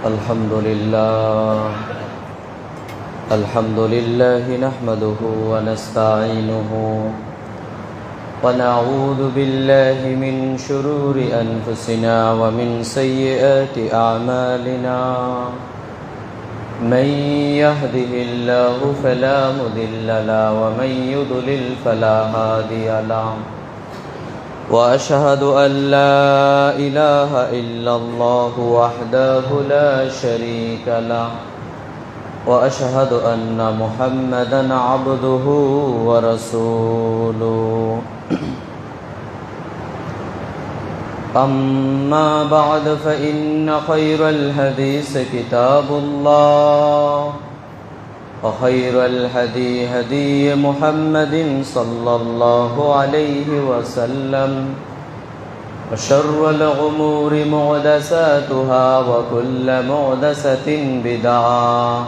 Alhamdulillah nahmaduhu wa nasta'inuhu wa na'udhu billahi min shururi anfusina wa min sayyiati a'malina. Man yahdihillahu fala mudilla lahu wa man yudlil fala hadiya lahu. وأشهد أن لا إله إلا الله وحده لا شريك له وأشهد أن محمدا عبده ورسوله أما بعد فإن خير الحديث كتاب الله وخير الهدي هدي محمد صلى الله عليه وسلم وشر الأمور محدثاتها وكل محدثة بدعة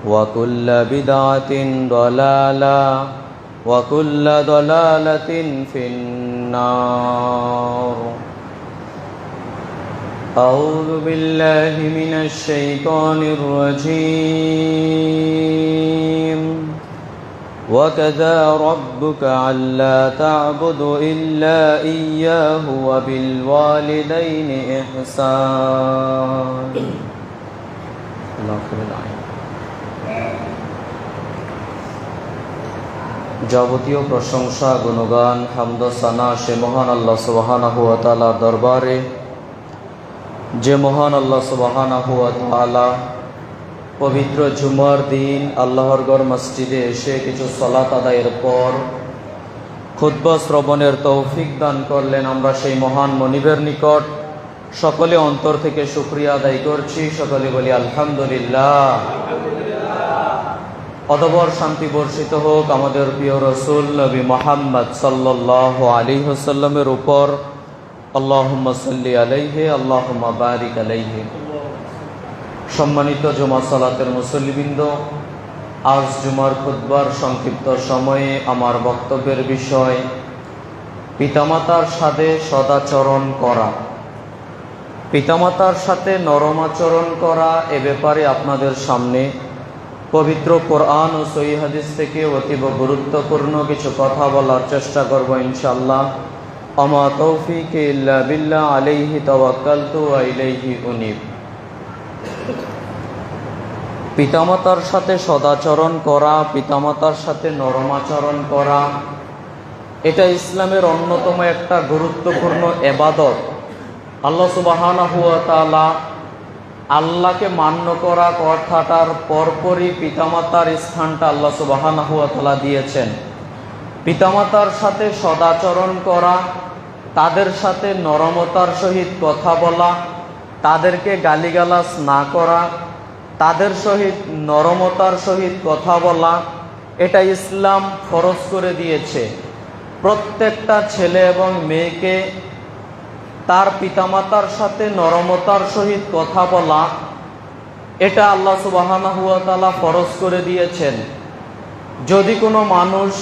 وكل بدعة ضلالة وكل ضلالة في النار. أعوذ بالله من الشيطان الرجيم. وكذا ربك ألا تعبدوا إلا إياه وبالوالدين إحسانا. যাবতীয় প্রশংসা গুণগান হামদ সানা সে মহান আল্লাহ সুবহানাহু ওয়া তাআলার দরবারে, যে মহান আল্লাহ সুবহানাহু ওয়া তাআলা পবিত্র জুমার দিন আল্লাহর ঘর মসজিদে এসে কিছু সালাত আদায়ের পর খুতবা শ্রবণের তৌফিক দান করলেন। আমরা সেই মহান মনিবের নিকট সকলে অন্তর থেকে শুকরিয়া আদায় করছি। সকলে বলি আলহামদুলিল্লাহ। অতঃপর শান্তি বর্ষিত হোক আমাদের প্রিয় রাসূল নবী মুহাম্মদ সাল্লাল্লাহু আলাইহি ওয়াসাল্লামের উপর। আল্লাহুম্মা সাল্লি আলাইহি আল্লাহুম্মা বারিক আলাইহি। সম্মানিত জুমা সালাতের মুসল্লিবৃন্দ, আজ জুমার খুতবার সংক্ষিপ্ত সময়ে আমার বক্তব্যের বিষয় পিতামাতার সাথে সদাচরণ করা। পিতামাতার সাথে নরম আচরণ করা, এ ব্যাপারে আপনাদের সামনে পবিত্র কোরআন ও সহিহ হাদিস থেকে অতীব গুরুত্বপূর্ণ কিছু কথা বলার চেষ্টা করব ইনশাআল্লাহ। আমা তৌফিক ইল্লা বিল্লাহ, আলাইহি তাওয়াক্কালতু ওয়া ইলাইহি উনীব। পিতামাতার সাথে সদাচরণ করা, পিতামাতার সাথে নরম আচরণ করা, এটা ইসলামের অন্যতম একটা গুরুত্বপূর্ণ ইবাদত। আল্লাহ সুবহানাহু ওয়া তাআলা আল্লাহকে মান্য করা কথাটার পরপরই পিতামাতার স্থানটা আল্লাহ সুবহানাহু ওয়া তাআলা দিয়েছেন। পিতামাতার সাথে সদাচরণ করা, তাদের সাথে নরমতার সহিত কথা বলা, তাদেরকে গালিগালাজ না করা, তাদের সহিত নরমতার সহিত কথা বলা, এটা ইসলাম ফরজ করে দিয়েছে। প্রত্যেকটা ছেলে এবং মেয়েকে তার পিতামাতার সাথে নরমতার সহিত কথা বলা, এটা আল্লাহ সুবহানাহু ওয়া তাআলা ফরজ করে দিয়েছেন। যদি কোনো মানুষ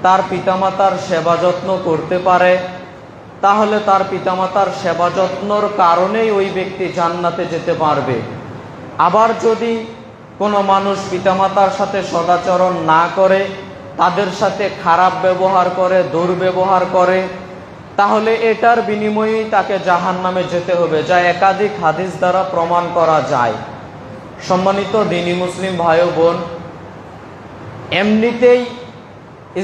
তার পিতামাতার সেবা যত্ন করতে পারে, তাহলে তার পিতামাতার সেবা যত্নর কারণেই ওই ব্যক্তি জান্নাতে যেতে পারবে। আবার যদি কোনো মানুষ পিতামাতার সাথে সদাচরণ না করে, তাদের সাথে খারাপ ব্যবহার করে, দুর্ব্যবহার করে, তাহলে এটার বিনিময়েই তাকে জাহান্নামে যেতে হবে, যা একাধিক হাদিস দ্বারা প্রমাণ করা যায়। সম্মানিত দ্বীনী মুসলিম ভাই ও বোন, এমনিতেই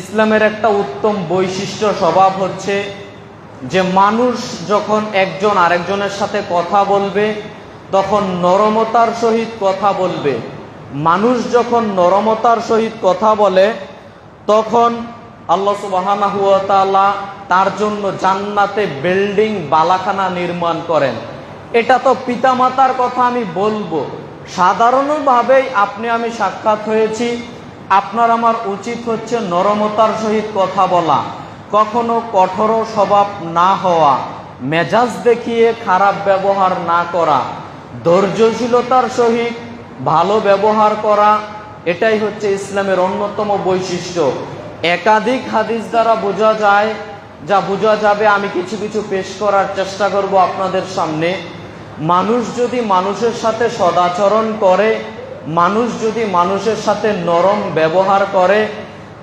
ইসলামের একটা উত্তম বৈশিষ্ট্য স্বভাব হচ্ছে যে মানুষ যখন একজন আরেকজনের সাথে কথা বলবে তখন নরমতার সহিত কথা বলবে। মানুষ যখন নরমতার সহিত কথা বলে তখন আল্লাহ সুবহানাহু ওয়া তাআলা তার জন্য জান্নাতে বিল্ডিং বালাখানা নির্মাণ করেন। এটা তো পিতামাতার কথা আমি বলবো, সাধারণভাবেই আপনি আমি সাক্ষাৎ হয়েছি, আপনার আমার উচিত হচ্ছে নরমতার সহিত কথা বলা, কখনো কঠোর স্বভাব না হওয়া, মেজাজ দেখিয়ে খারাপ ব্যবহার না করা, ধৈর্যশীলতার সহিত ভালো ব্যবহার করা, এটাই হচ্ছে ইসলামের অন্যতম বৈশিষ্ট্য। একাধিক হাদিস দ্বারা বোঝা যায় যা বোঝা যাবে আমি কিছু কিছু পেশ করার চেষ্টা করব আপনাদের সামনে। মানুষ যদি মানুষের সাথে সদাচরণ করে, মানুষ যদি মানুষের সাথে নরম ব্যবহার করে,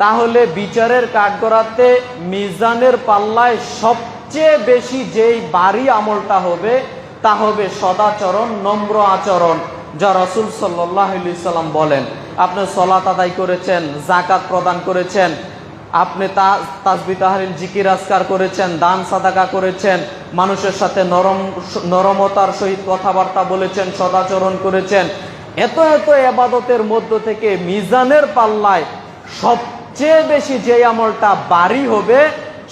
তাহলে বিচারের কাঠগড়াতে মিজানের পাল্লায় সবচেয়ে বেশি যেই ভারী আমলটা হবে তা হবে সদাচরণ, নম্র আচরণ, যা রাসূল সাল্লাল্লাহু আলাইহি সাল্লাম বলেন। আপনি সালাত আদায় করেছেন, যাকাত প্রদান করেছেন, আপনি তাসবিহ তাহলিল জিকির আজকার করেছেন, দান সাদাকা করেছেন, মানুষের সাথে নরমতার সহিত কথাবার্তা বলেছেন, সদাচরণ করেছেন, এত এত ইবাদতের মধ্য থেকে মিজানের পাল্লায় সবচেয়ে বেশি যে আমলটা ভারী হবে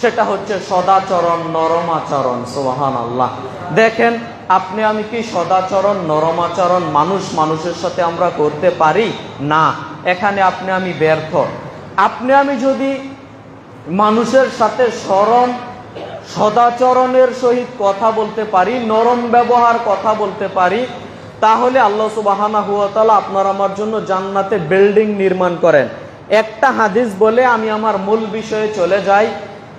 সেটা হচ্ছে সদাচরণ, নরম আচরণ। সুবহানাল্লাহ। দেখেন আপনি আমি কি সদাচরণ, নরম আচরণ মানুষ মানুষের সাথে আমরা করতে পারি না? এখানে আপনি আমি ব্যর্থ। আপনি আমি যদি মানুষের সাথে সদাচরণের সহিত কথা বলতে পারি, নরম ব্যবহার কথা বলতে পারি, তাহলে আল্লাহ সুবহানাহু ওয়া তাআলা আপনার আমার জন্য জান্নাতে বিল্ডিং নির্মাণ করেন। একটা হাদিস বলে আমি আমার মূল বিষয়ে চলে যাই।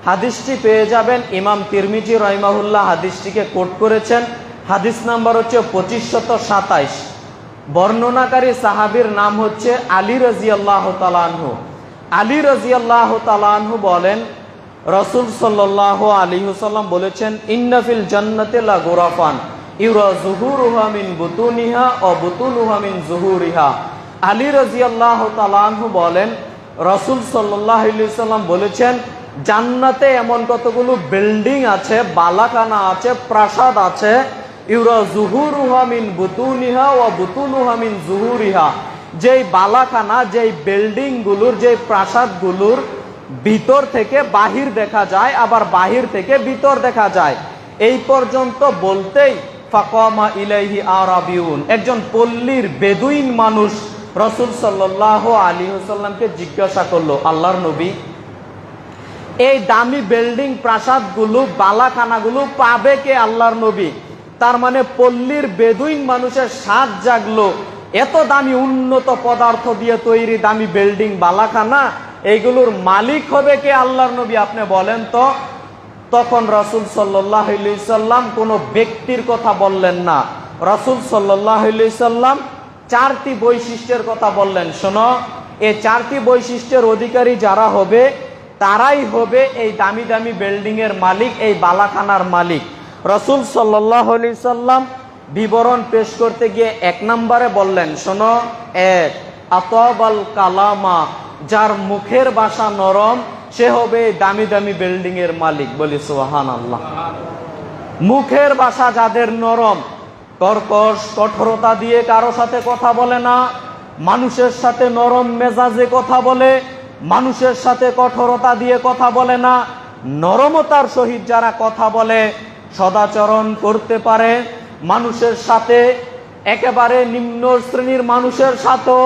হাদিসটি পেয়ে যাবেন, ইমাম তিরমিজি রাহিমাহুল্লাহ হাদিসটিকে কোট করেছেন। হাদিস নাম্বার হচ্ছে 2527। বর্ণনাকারী সাহাবীর নাম হচ্ছে আলী রাদিয়াল্লাহু তাআলা আনহু। আলী রাদিয়াল্লাহু তাআলা আনহু বলেন, রাসূল সাল্লাল্লাহু আলাইহি ওয়াসাল্লাম বলেছেন, ইন্না ফিল জান্নাতি লা গুরাফান ইউরা যুহুরুহা মিন বুতুনিহা ওয়া বুতুনুহা মিন যুহুরিহা। আলী রাদিয়াল্লাহু তাআলা আনহু বলেন, রাসূল সাল্লাল্লাহু আলাইহি ওয়াসাল্লাম বলেছেন, জান্নাতে এমন কতগুলো বিল্ডিং আছে, বালাখানা আছে, প্রাসাদ আছে, ইউরা যুহুরুহা মিন বুতুনিহা ওয়া বুতুনুহা মিন যুহুরিহা, যেই বালাখানা, যেই বিল্ডিং গুলোর, যেই প্রাসাদগুলোর ভিতর থেকে বাহির দেখা যায়, আবার বাহির থেকে ভিতর দেখা যায়। এই পর্যন্ত বলতেই ফাকামা ইলাইহি আরাবিউন, একজন পল্লীর বেদুইন মানুষ রাসূল সাল্লাল্লাহু আলাইহি ওয়াসাল্লামকে জিজ্ঞাসা করলো, আল্লাহর নবী, এই দামি বিল্ডিং, প্রাসাদগুলো, বালাখানাগুলো পাবে কে আল্লাহর নবী? তার মানে পল্লীর বেদুইন মানুষের স্বাদ জাগলো, এত দামি উন্নত পদার্থ দিয়ে তৈরি দামি বিল্ডিং, বালাখানা, এইগুলোর মালিক হবে কে আল্লাহর নবী? আপনি বলেন তো। তখন রাসূল সাল্লাল্লাহু আলাইহি সাল্লাম কোনো ব্যক্তির কথা বললেন না। রাসূল সাল্লাল্লাহু আলাইহি সাল্লাম চারটি বৈশিষ্ট্যের কথা বললেন। শোনো, এই চারটি বৈশিষ্ট্যের অধিকারী যারা হবে তারাই হবে এই দামি দামি বিল্ডিং এর মালিক, এই বালাখানার মালিক। রাসূল সাল্লাল্লাহু আলাইহি সাল্লাম বিবরণ পেশ করতে গিয়ে এক নম্বরে বললেন, শোনো, এক, আতাবাল কালামা, যার মুখের ভাষা নরম সে হবে দামি দামি বিল্ডিং এর মালিক। বলি সুবহানাল্লাহ। মুখের ভাষা যাদের নরম, কর্কশ কঠোরতা দিয়ে কারো সাথে কথা বলে না, মানুষের সাথে নরম মেজাজে কথা বলে, মানুষের সাথে কঠোরতা দিয়ে কথা বলে না, নরমতার সহিত যারা কথা বলে, সদাচরণ করতে পারে, মানুষের সাথে একেবারে নিম্ন শ্রেণীর মানুষের সাথেও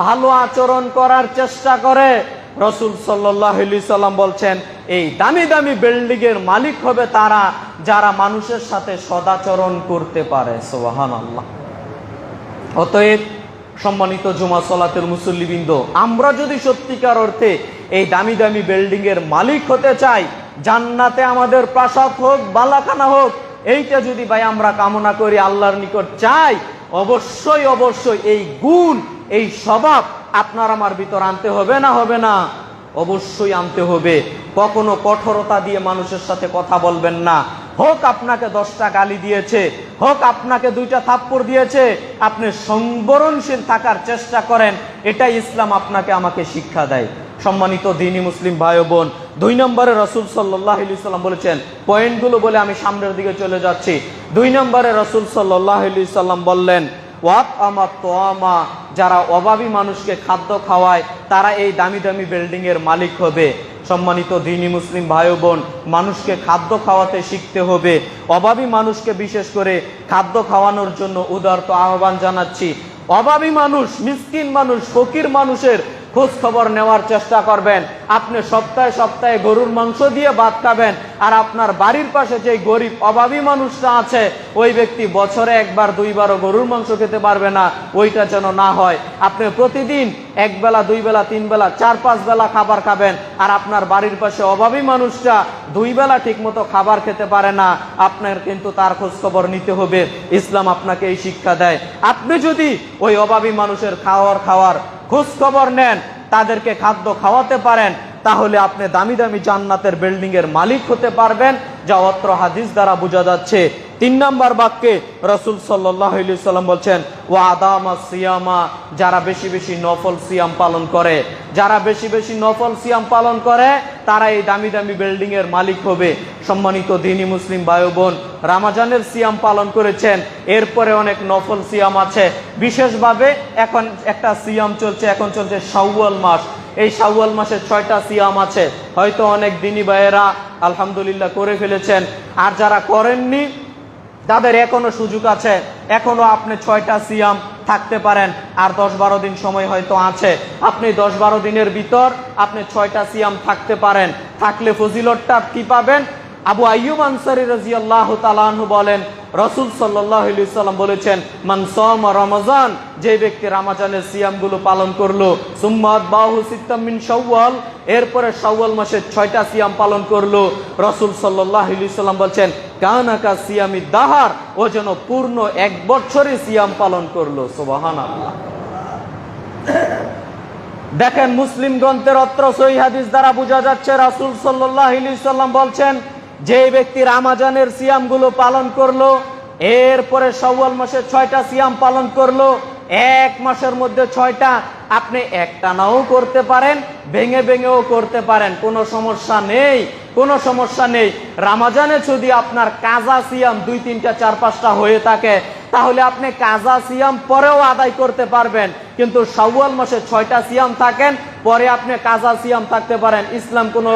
ভালো আচরণ করার চেষ্টা করে, রাসূল সাল্লাল্লাহু আলাইহি সাল্লাম বলছেন এই দামি দামি বিল্ডিং এর মালিক হবে তারা যারা মানুষের সাথে সদাচরণ করতে পারে। সুবহানাল্লাহ। অতএব সম্মানিত জুমা সালাতের মুসল্লিবৃন্দ, আমরা যদি সত্যিকার অর্থে এই দামি দামি বিল্ডিং এর মালিক হতে চাই, জান্নাতে আমাদের প্রাসাদ হোক, বালাখানা হোক, এইটা যদি ভাই আমরা কামনা করি, আল্লাহর নিকট চাই, অবশ্যই অবশ্যই এই গুণ, এই স্বভাব আপনার আমার ভিতর আনতে হবে না? হবে না? অবশ্যই আনতে হবে। কখনো কঠোরতা দিয়ে মানুষের সাথে কথা বলবেন না। হোক আপনাকে 10টা গালি দিয়েছে, হোক আপনাকে 2টা থাপ্পড় দিয়েছে, আপনি সংবরণশীল থাকার চেষ্টা করেন। এটাই ইসলাম আপনাকে আমাকে শিক্ষা দেয়। সম্মানিত দ্বীনি মুসলিম ভাই ও বোন, 2 নম্বরে রাসূল সাল্লাল্লাহু আলাইহি সাল্লাম বলেছেন, পয়েন্টগুলো বলে আমি সামনের দিকে চলে যাচ্ছি। 2 নম্বরে রাসূল সাল্লাল্লাহু আলাইহি সাল্লাম বললেন, ওয়াত আমা তোয়ামা, যারা অভাবী মানুষকে খাদ্য খাওয়ায় তারা এই দামি দামি বিল্ডিং এর মালিক হবে। সম্মানিত দ্বীনি মুসলিম ভাই ও বোন, মানুষকে খাদ্য খাওয়াতে শিখতে হবে। অভাবী মানুষকে বিশেষ করে খাদ্য খাওয়ানোর জন্য উদারত আহ্বান জানাচ্ছি। অভাবী মানুষ, মিসকিন মানুষ, ফকির মানুষের খোঁজ খবর নেওয়ার চেষ্টা করবেন। আপনি সপ্তাহে সপ্তাহে গরুর মাংস দিয়ে ভাত খাবেন, আর আপনার বাড়ির পাশে যে গরিব অভাবী মানুষটা আছে ওই ব্যক্তি বছরে একবার দুইবারও গরুর মাংস খেতে পারবে না, ওইটা যেন না হয়। আপনি প্রতিদিন এক বেলা, দুই বেলা, তিন বেলা, চার পাঁচ বেলা খাবার খাবেন, আর আপনার বাড়ির পাশে অভাবী মানুষটা দুই বেলা ঠিক মতো খাবার খেতে পারে না, আপনার কিন্তু তার খোঁজ খবর নিতে হবে। ইসলাম আপনাকে এই শিক্ষা দেয়। আপনি যদি ওই অভাবী মানুষের খাওয়ার খোঁজ খবর নেন, তাদেরকে খাদ্য খাওয়াতে পারেন, তাহলে আপনি দামি দামি জান্নাতের বিল্ডিং এর মালিক হতে পারবেন, যা অত্র হাদিস দ্বারা বোঝা যাচ্ছে। 3 নম্বর বাক্যে রাসূল সাল্লাল্লাহু আলাইহি সাল্লাম বলছেন, ওয়া আদামা সিয়ামা, যারা বেশি বেশি নফল সিয়াম পালন করে, যারা বেশি বেশি নফল সিয়াম পালন করে, তারা এই দামি দামি বিল্ডিং এর মালিক হবে। সম্মানিত দ্বীনি মুসলিম ভাই বোন, রমজানের সিয়াম পালন করেছেন, এরপরে অনেক নফল সিয়াম আছে। বিশেষভাবে এখন একটা সিয়াম চলছে, এখন চলছে শাওয়াল মাস। এই শাওয়াল মাসে 6টা সিয়াম আছে। হয়তো অনেক দিনী ভাইয়েরা আলহামদুলিল্লাহ করে ফেলেছেন, আর যারা করেননি তাদের এখনো সুযোগ আছে, এখনো আপনি 6টা সিয়াম থাকতে পারেন, আর 10-12 দিন সময় হয়তো আছে। আপনি 10-12 দিনের ভিতর আপনি 6টা সিয়াম থাকতে পারেন। থাকলে ফজিলতটা কি পাবেন? আবু আইয়ুব আনসারী রাদিয়াল্লাহু তাআলা আনহু বলেন, রাসূল সাল্লাল্লাহু আলাইহি সাল্লাম বলেছেন, মান সামা রমাজান, যে ব্যক্তি রমজানের সিয়ামগুলো পালন করলো, সুম্মা আতবাহু সিত্তাম মিন শাওয়াল, এরপরে শাওয়াল মাসে 6টা সিয়াম পালন করলো, রাসূল সাল্লাল্লাহু আলাইহি সাল্লাম বলছেন, কানা কা সিয়ামিদ দাহার, ও যেন পূর্ণ 1 বছরের সিয়াম পালন করলো। সুবহানাল্লাহ। দেখেন, মুসলিম গ্রন্থের অত্র সহিহ হাদিস দ্বারা বোঝা যাচ্ছে, রাসূল সাল্লাল্লাহু আলাইহি সাল্লাম বলছেন, যে ব্যক্তি রমজানের সিয়ামগুলো পালন করলো, এরপরে শাওয়াল মাসে 6টা সিয়াম পালন করলো, 1 মাসের মধ্যে 6টা, আপনি একটানাও করতে পারেন, ভেঙে ভেঙেও করতে পারেন, কোনো সমস্যা নেই, কোনো সমস্যা নেই। রমজানে যদি আপনার কাজা সিয়াম 2, 3, 4, 5টা হয়ে থাকে, তাহলে আপনি কাজা সিয়াম পরেও আদায় করতে পারবেন। কিন্তু শাওয়াল মাসে 6টা সিয়াম থাকেন, পরে আপনি কাজা সিয়াম থাকতে পারেন, ইসলাম কোনো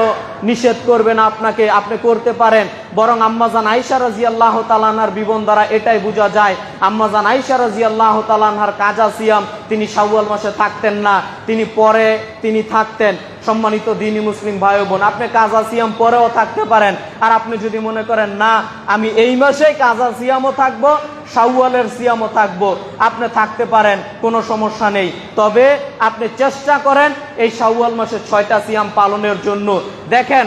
নিষেধ করবে না আপনাকে, আপনি করতে পারেন। বরং আম্মাজান আয়েশা রাদিয়াল্লাহু তাআলা আনহার বিবরণ দ্বারা এটাই বোঝা যায়, আম্মাজান আয়েশা রাদিয়াল্লাহু তাআলা আনহার কাজা সিয়াম তিনি শাওয়াল মাসে থাকতেন না, তিনি পরে তিনি থাকতেন। সম্মানিত দ্বীনি মুসলিম ভাই বোন, আপনি কাজা সিয়াম পরেও থাকতে পারেন। আর আপনি যদি মনে করেন না আমি এই মাসেই কাজা সিয়ামও থাকবো, শাওয়ালের সিয়ামও থাকবো, আপনি থাকতে পারেন, কোনো সমস্যা নেই। তবে আপনি চেষ্টা করেন এই শাওয়াল মাসে 6টা সিয়াম পালনের জন্য। দেখেন,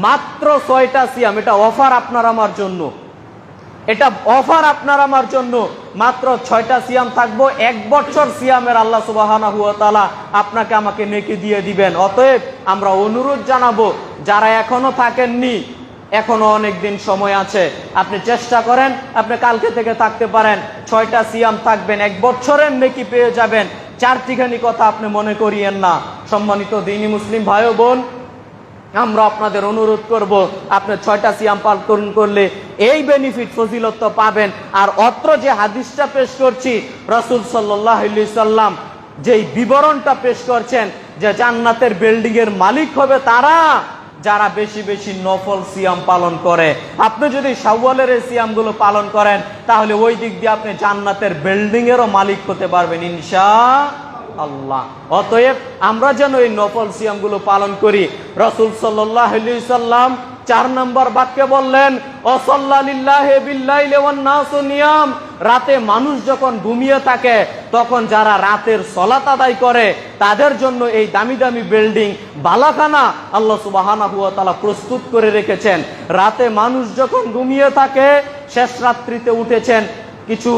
মাত্র 6টা সিয়াম, এটা অফার আপনার আমার জন্য, এটা অফার আপনার আমার জন্য। মাত্র 6টা সিয়াম থাকবো, 1 বছর সিয়ামের আল্লাহ সুবহানাহু ওয়া তাআলা আপনাকে আমাকে নেকি দিয়ে দিবেন। অতএব আমরা অনুরোধ জানাবো, যারা এখনো থাকেননি, এখনো অনেক দিন সময় আছে, আপনি চেষ্টা করেন, আপনি কালকে থেকে থাকতে পারেন, 6টা সিয়াম থাকবেন, 1 বছরের নেকি পেয়ে যাবেন। 4টিখানি কথা আপনি মনে করিয়েন না। সম্মানিত দ্বীনি মুসলিম ভাই ও বোন, আমরা আপনাদের অনুরোধ করব, আপনি 6টা সিয়াম পালন করলে এই বেনিফিট ফজিলত পাবেন। আর অত্র যে হাদিসটা পেশ করছি, রাসূল সাল্লাল্লাহু আলাইহি সাল্লাম যেই বিবরণটা পেশ করছেন, যে জান্নাতের বিল্ডিং এর মালিক হবে তারা যারা বেশি বেশি নফল সিয়াম পালন করে। আপনি যদি শাওয়ালের এই সিয়ামগুলো পালন করেন, তাহলে ওই দিক দিয়ে আপনি জান্নাতের বিল্ডিং এরও মালিক হতে পারবেন ইনশাআল্লাহ। অতএব আমরা যেন এই নফল সিয়ামগুলো পালন করি। রাসূল সাল্লাল্লাহু আলাইহি সাল্লাম 4 নম্বর বাক্যে বললেন, ওয়াসাল্লা লিল্লাহি বিল্লাইলি ওয়ান নাসু নিয়াম, রাতে মানুষ যখন ঘুমিয়ে থাকে, তখন যারা রাতের সালাত আদায় করে তাদের জন্য এই দামি দামি বিল্ডিং, বালাখানা আল্লাহ সুবহানাহু ওয়া তাআলা প্রস্তুত করে রেখেছেন। রাতে মানুষ যখন ঘুমিয়ে থাকে, শেষ রাত্রিতে উঠেছেন, কিছু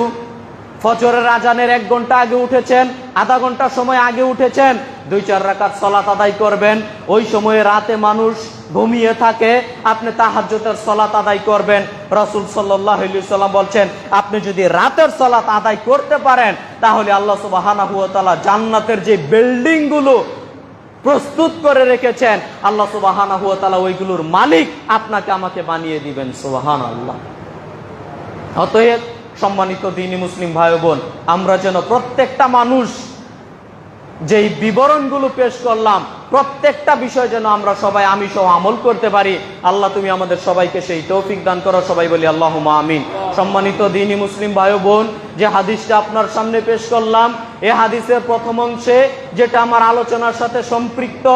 ফজরের আজানের 1 ঘন্টা আগে উঠেছেন, আধা ঘন্টা সময় আগে উঠেছেন, 2-4 রাকাত সালাত আদায় করবেন। ওই সময়ে রাতে মানুষ ঘুমিয়ে থাকে, আপনি তাহাজ্জুদের সালাত আদায় করবেন। রাসূল সাল্লাল্লাহু আলাইহি সাল্লাম বলছেন, আপনি যদি রাতের সালাত আদায় করতে পারেন, তাহলে আল্লাহ সুবহানাহু ওয়া তাআলা জান্নাতের যে বিল্ডিং গুলো প্রস্তুত করে রেখেছেন, আল্লাহ সুবহানাহু ওয়া তাআলা ওইগুলোর মালিক আপনাকে আমাকে বানিয়ে দিবেন। সুবহানাল্লাহ। অতএব সম্মানিত দ্বীনি মুসলিম ভাই বোন, আমরা যেন প্রত্যেকটা মানুষ যেই বিবরণগুলো পেশ করলাম, প্রত্যেকটা বিষয় যেন আমরা সবাই আমি সহ আমল করতে পারি। আল্লাহ তুমি আমাদের সবাইকে সেই তৌফিক দান করো। সবাই বলি আল্লাহুম্মা আমিন। সম্মানিত দ্বীনী মুসলিম ভাই বোন, যে হাদিসটা আপনার সামনে পেশ করলাম, এই হাদিসের প্রথম অংশে যেটা আমার আলোচনার সাথে সম্পৃক্ত,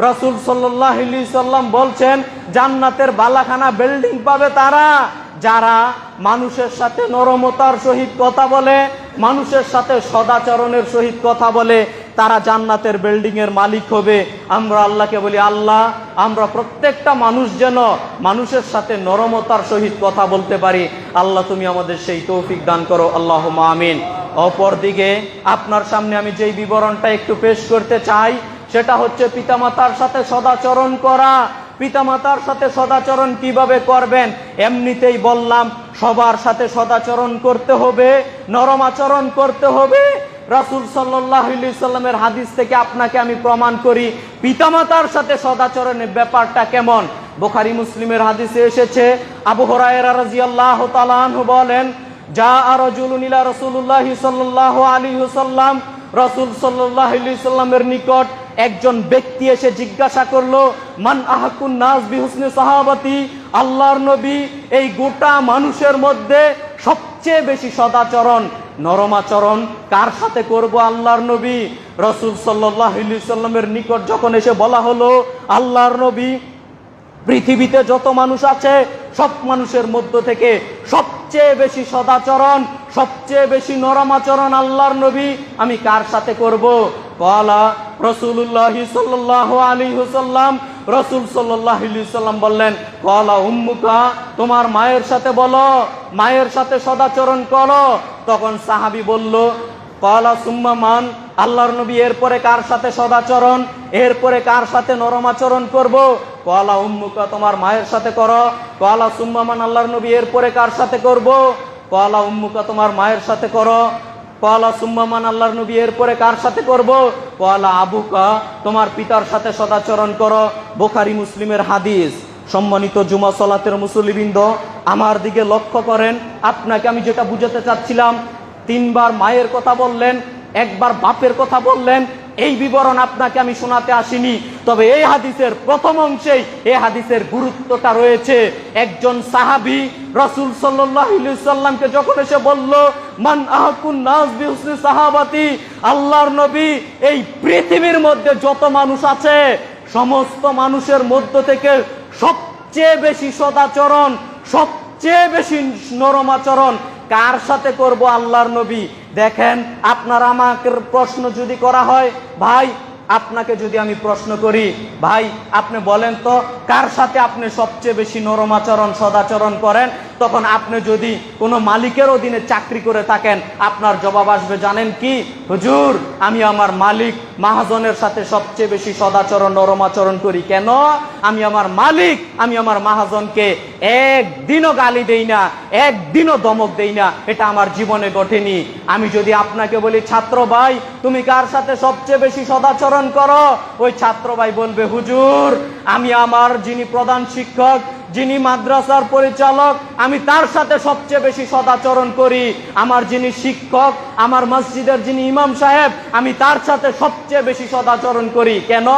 রাসূল সাল্লাল্লাহু আলাইহি সাল্লাম বলছেন জান্নাতের বালাখানা বিল্ডিং পাবে তারা যারা মানুষের সাথে নরমতার সহিত কথা বলে, মানুষের সাথে সদাচরণের সহিত কথা বলে, তারা জান্নাতের বিল্ডিং এর মালিক হবে। আমরা আল্লাহকে বলি, আল্লাহ আমরা প্রত্যেকটা মানুষ যেন মানুষের সাথে নরমতার সহিত কথা বলতে পারি। আল্লাহ তুমি আমাদের সেই তৌফিক দান করো, আল্লাহুম্মা আমিন। অপরদিকে আপনার সামনে আমি যেই বিবরণটা একটু পেশ করতে চাই সেটা হচ্ছে পিতামাতার সাথে সদাচরণ করা। পিতামাতার সাথে সদাচরণ কিভাবে করবেন? এমনিতেই বললাম, সবার সাথে সদাচরণ করতে হবে, নরম আচরণ করতে হবে। রাসূল সাল্লাল্লাহু আলাইহি সাল্লামের হাদিস থেকে আপনাকে আমি প্রমাণ করি পিতামাতার সাথে সদাচরণের ব্যাপারটা কেমন। বুখারী মুসলিমের হাদিসে এসেছে, আবু হুরায়রা রাদিয়াল্লাহু তাআলা আনহু বলেন, যা রাজুলুন ইলা রাসূলুল্লাহি সাল্লাল্লাহু আলাইহি ওয়াসাল্লাম, রাসূল সাল্লাল্লাহু আলাইহি সাল্লামের নিকট একজন ব্যক্তি এসে জিজ্ঞাসা করলো, মান আহাকুন নাস বিহুসনি সাহাবাতি, আল্লাহর নবী এই গোটা মানুষের মধ্যে সবচেয়ে বেশি সদাচরণ নরম আচরণ কার সাথে করব আল্লাহর নবী? রাসূল সাল্লাল্লাহু আলাইহি সাল্লামের নিকট যখন এসে বলা হলো, আল্লাহর নবী পৃথিবীতে যত মানুষ আছে সব মানুষের মধ্য থেকে সবচেয়ে বেশি সদাচরণ, সবচেয়ে বেশি নরম আচরণ আল্লাহর নবী আমি কার সাথে করব? ক্বালা রাসূলুল্লাহ সাল্লাল্লাহু আলাইহি ওয়াসাল্লাম, রাসূল সাল্লাল্লাহু আলাইহি ওয়াসাল্লাম বললেন, ক্বালা উম্মুকা, তোমার মায়ের সাথে বলো, মায়ের সাথে সদাচরণ করো। তখন সাহাবী বলল, ক্বালা সুম্মা মান, আল্লাহর নবী এরপরে কার সাথে সদাচরণ, এরপরে কার সাথে নরম আচরণ করব? ক্বালা উম্মুকা, তোমার মায়ের সাথে করো। ক্বালা সুম্মা মান, আল্লাহর নবী এরপরে কার সাথে করব? ক্বালা উম্মুকা, তোমার মায়ের সাথে করো। ক্বালা সুম্মা মান, আল্লাহর নবী এরপরে কার সাথে করব? ক্বালা আবুকা, তোমার পিতার সাথে সদাচরণ করো। বুখারী মুসলিমের হাদিস। সম্মানিত জুমা সালাতের মুসল্লিবৃন্দ, আমার দিকে লক্ষ্য করেন, আপনাকে আমি যেটা বুঝাতে চাচ্ছিলাম, 3 বার মায়ের কথা বললেন, 1 বার বাপের কথা বললেন। এই বিবরণ আপনাকে আমি শোনাতে আসিনি, তবে এই হাদিসের প্রথম অংশেই এই হাদিসের গুরুত্বটা রয়েছে। একজন সাহাবী রাসূল সাল্লাল্লাহু আলাইহি সাল্লামকে যখন এসে বলল, মান আহাকুন নাস বিহুসনি সাহাবাতি, আল্লাহর নবী এই পৃথিবীর মধ্যে যত মানুষ আছে সমস্ত মানুষের মধ্য থেকে সবচেয়ে বেশি সদাচরণ, সবচেয়ে বেশি নরম আচরণ কার সাথে করব আল্লাহর নবী? দেখেন, আপনার আমাকে প্রশ্ন যদি করা হয়, ভাই আপনাকে যদি আমি প্রশ্ন করি, ভাই আপনি বলেন তো কার সাথে আপনি সবচেয়ে বেশি নরম আচরণ সদাচরণ করেন, তখন আপনি যদি কোনো মালিকের অধীনে চাকরি করে থাকেন, আপনার জবাব আসবে জানেন কি? হুজুর আমি আমার মালিক মহাজনের সাথে সবচেয়ে বেশি সদাচরণ নরম আচরণ করি। কেন? আমি আমার মালিক, আমি আমার মহাজনকে একদিনও গালি দেই না, একদিনও ধমক দেই না, এটা আমার জীবনে ঘটেনি। আমি যদি আপনাকে বলি, ছাত্র ভাই তুমি কার সাথে সবচেয়ে বেশি সদাচরণ করো, ওই ছাত্র ভাই বলবে, হুজুর আমি আমার যিনি প্রধান শিক্ষক, যিনি মাদ্রাসার পরিচালক, আমি তার সাথে সবচেয়ে বেশি সদাচরণ করি। আমার যিনি শিক্ষক, আমার মসজিদের যিনি ইমাম সাহেব, আমি তার সাথে সবচেয়ে বেশি সদাচরণ করি। কেন?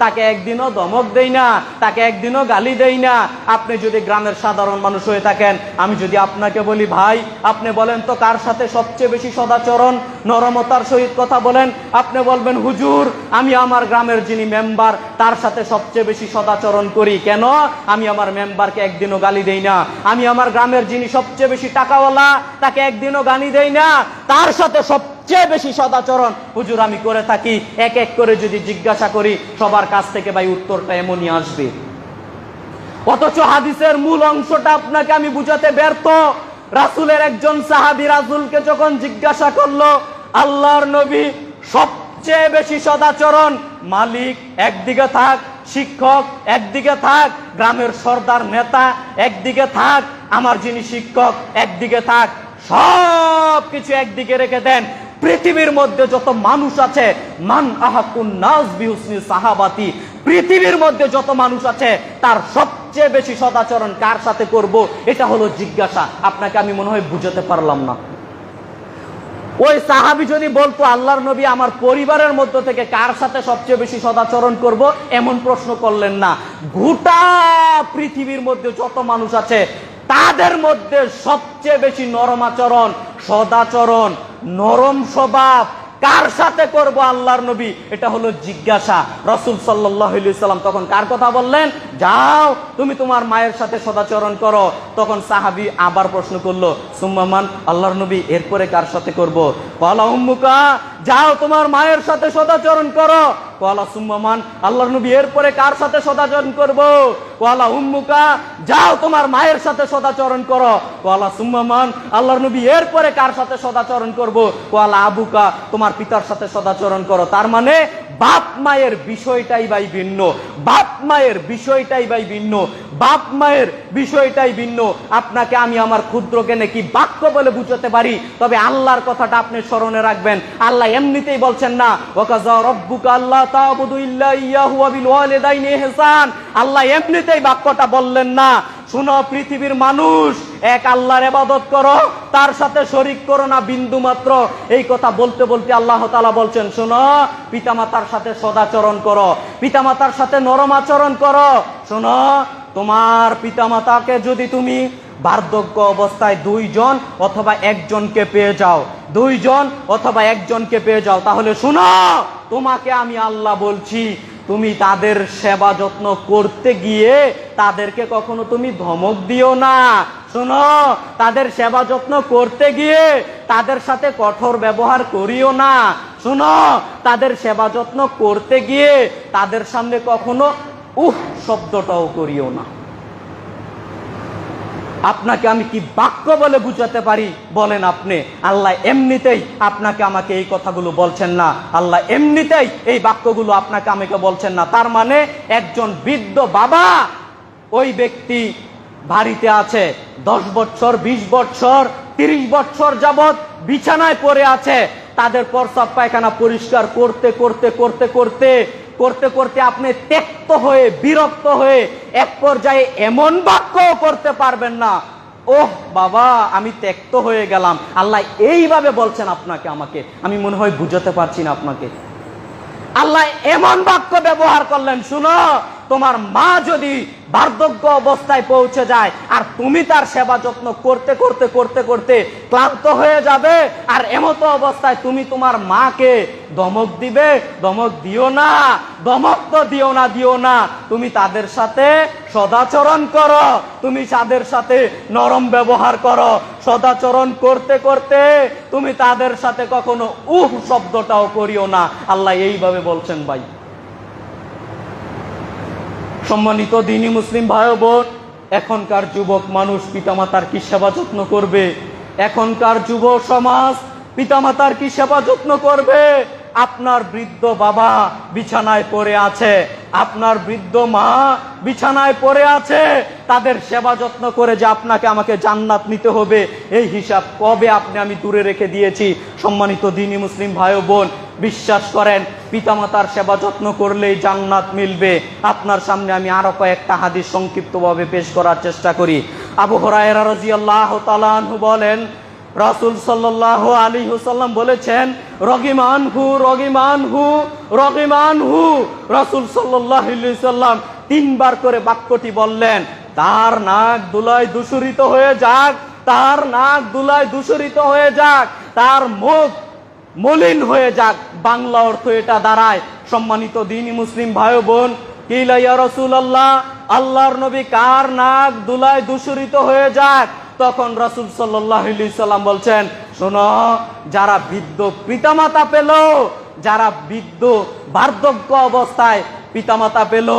তাকে একদিনও ধমক দেই না, তাকে একদিনও গালি দেই না। আপনি যদি গ্রামের সাধারণ মানুষ হয়ে থাকেন, আমি যদি আপনাকে বলি, ভাই আপনি বলেন তো কার সাথে সবচেয়ে বেশি সদাচরণ নরমতার সহিত কথা বলেন, আপনি বলবেন, হুজুর আমি আমার গ্রামের যিনি মেম্বার তার সাথে সবচেয়ে বেশি সদাচরণ করি। কেন? আমি আমার মেম্বারকে একদিনও গালি দেই না। আমি আমার গ্রামের যিনি সবচেয়ে বেশি টাকাওয়ালা তাকে একদিনও গালি দেই না, তার সাথে সবচেয়ে বেশি সদাচরণ হুজুর আমি করে থাকি। এক এক করে যদি জিজ্ঞাসা করি, সবার কাছ থেকে ভাই উত্তরটা এমনই আসবে। অথচ হাদিসের মূল অংশটা আপনাকে আমি বুঝাতে ব্যর্থ। রাসূলের একজন সাহাবী রাসূলকে যখন জিজ্ঞাসা করলো, আল্লাহর নবী সবচেয়ে বেশি সদাচরণ, মালিক একদিকে থাক, শিক্ষক একদিকে থাক, গ্রামের সর্দার নেতা একদিকে থাক, আমার যিনি শিক্ষক একদিকে থাক, সব কিছু একদিকে রেখে দেন, পৃথিবীর মধ্যে যত মানুষ আছে, মান আহাকুন নাস বিহুসনি সাহাবাতি, পৃথিবীর মধ্যে যত মানুষ আছে তার সবচেয়ে বেশি সদাচরণ কার সাথে করব, এটা হলো জিজ্ঞাসা। আপনাকে আমি মনে হয় বুঝাতে পারলাম না। ওই সাহাবী যদি বলতো, আল্লাহর নবী আমার পরিবারের মধ্য থেকে কার সাথে সবচেয়ে বেশি সদাচরণ করব, এমন প্রশ্ন করলেন না। গোটা পৃথিবীর মধ্যে যত মানুষ আছে তাদের মধ্যে সবচেয়ে বেশি নরমাচরণ, সদাচরণ, নরম স্বভাব কার সাথে করব আল্লাহর নবী? এটা হলো জিজ্ঞাসা। রাসূল সাল্লাল্লাহু আলাইহি সাল্লাম তখন কার কথা বললেন? যাও তুমি তোমার মায়ের সাথে সদাচরণ করো। তখন সাহাবী আবার প্রশ্ন করলো, সুম্মা মান? আল্লাহর নবী এরপরে কার সাথে করব? ক্বালা উম্মুকা, যাও তোমার মায়ের সাথে সদাচরণ করো। ক্বালা সুম্মা মান? আল্লাহর নবী এরপরে কার সাথে সদাচরণ করব? ক্বালা উম্মুকা, যাও তোমার মায়ের সাথে সদাচরণ করো। ক্বালা সুম্মা মান? আল্লাহর নবী এরপরে কার সাথে সদাচরণ করব? ক্বালা আবুকা, তোমার পিতার সাথে সদাচরণ করো। তার মানে বাপ মায়ের বিষয়টাই ভাই ভিন্ন, বাপ মায়ের বিষয়টাই ভাই ভিন্ন, বাপ মায়ের বিষয়টাই ভিন্ন। আপনাকে আমি আমার ক্ষুদ্র জ্ঞানে কি বাক্য বলে বুঝাতে পারি, তবে আল্লাহর কথাটা আপনি স্মরণে রাখবেন। আল্লাহ এমনিতেই বলছেন না, ওয়াকাযা রাব্বুকা আল্লা তা'বুদু ইল্লা ইয়াহু ওয়া বিল ওয়ালিদাইনি ইহসান। আল্লাহ এমনিতেই বাক্যটা বললেন না। শুনো পৃথিবীর মানুষ, এক আল্লাহর ইবাদত করো, তার সাথে শরীক করো না বিন্দু মাত্র। এই কথা বলতে বলতে আল্লাহ তাআলা বলছেন, শোনো পিতামাতার সাথে সদাচরণ করো, পিতামাতার সাথে নরম আচরণ করো। শোনো, তোমার পিতামাতাকে যদি তুমি বার্ধক্য অবস্থায় দুইজন অথবা একজনকে পেয়ে যাও, দুইজন অথবা একজনকে পেয়ে যাও, তাহলে শোনো, তোমাকে আমি আল্লাহ বলছি, তুমি তাদের সেবা যত্ন করতে গিয়ে তাদেরকে কখনো তুমি ধমক দিও না। শোনো, তাদের সেবা যত্ন করতে গিয়ে তাদের সাথে কঠোর ব্যবহার করিও না। শোনো, তাদের সেবা যত্ন করতে গিয়ে তাদের সামনে কখনো শব্দটাও করিও না। আপনাকে আমি কি বাক্য বলে বুঝাতে পারি বলেন আপনি? আল্লাহ এমনিতেই আপনাকে আমাকে এই কথাগুলো বলছেন না, আল্লাহ এমনিতেই এই বাক্যগুলো আপনাকে আমাকে বলছেন না। তার মানে একজন বৃদ্ধ বাবা, ওই ব্যক্তি বাড়িতে আছে 10 বছর, 20 বছর, 30 বছর যাবত বিছানায় পড়ে আছে। তাদের প্রস্রাব পায়খানা পরিষ্কার করতে করতে করতে করতে করতে করতে আপনি ত্যক্ত হয়ে, বিরক্ত হয়ে এক পর্যায়ে এমন বাক্য করতে পারবেন না, ওহ বাবা আমি ত্যক্ত হয়ে গেলাম। আল্লাহ এইভাবে বলছেন আপনাকে আমাকে, আমি মনে হয় বুঝাতে পারছি না আপনাকে। আল্লাহ এমন বাক্য ব্যবহার করলেন, শুনো, তোমার মা যদি বার্ধক্য অবস্থায় পৌঁছে যায় আর তুমি তার সেবা যত্ন করতে করতে করতে করতে ক্লান্ত হয়ে যাবে, আর এমতো অবস্থায় তুমি তোমার মাকে ধমক দিবে? ধমক দিও না, ধমক তো দিও না। তুমি তাদের সাথে সদাচরণ করো, তুমি তাদের সাথে নরম ব্যবহার করো। সদাচরণ করতে করতে তুমি তাদের সাথে কখনো শব্দটাও করিও না। আল্লাহ এইভাবে বলছেন ভাই। সম্মানিত দ্বীনি মুসলিম ভাই বোন, এখনকার যুবক মানুষ পিতামাতার কি সেবা যত্ন করবে? এখনকার যুব সমাজ পিতামাতার কি সেবা যত্ন করবে? আপনার বৃদ্ধ বাবা বিছানায় পড়ে আছে, আপনার বৃদ্ধ মা বিছানায় পড়ে আছে, তাদের সেবা যত্ন করে যে আপনাকে আমাকে জান্নাত নিতে হবে, এই হিসাব কবে আমি দূরে রেখে দিয়েছি? সম্মানিত দ্বীনি মুসলিম ভাই বোন, বিশ্বাস করেন, পিতামাতার সেবা যত্ন করলেই জান্নাত মিলবে। আপনার সামনে আমি আরো কয়েকটা হাদিস সংক্ষিপ্তভাবে পেশ করার চেষ্টা করি। আবু হুরায়রা রাদিয়াল্লাহু তাআলা আনহু বলেন, রাসূল সাল্লাল্লাহু আলাইহি ওয়াসাল্লাম বলেছেন, রগিমানহু রগিমানহু রগিমানহু। রাসূল সাল্লাল্লাহু আলাইহি ওয়াসাল্লাম 3 বার করে বাক্যটি বললেন, তার নাক ধুলায় দূষিত হয়ে যাক, তার নাক ধুলায় দূষিত হয়ে যাক, তার মুখ মলিন হয়ে যাক। বাংলা অর্থ এটা দাঁড়ায়, সম্মানিত দ্বীনি মুসলিম ভাই বোন, কিলা ইয়া রাসূলুল্লাহ, আল্লাহর নবী কার নাক ধুলায় দূষিত হয়ে যাক? তখন রাসূল সাল্লাল্লাহু আলাইহি সাল্লাম বলছেন, শোনো, যারা বৃদ্ধ পিতামাতা পেল, যারা বৃদ্ধ বার্ধক্য অবস্থায় পিতামাতা পেল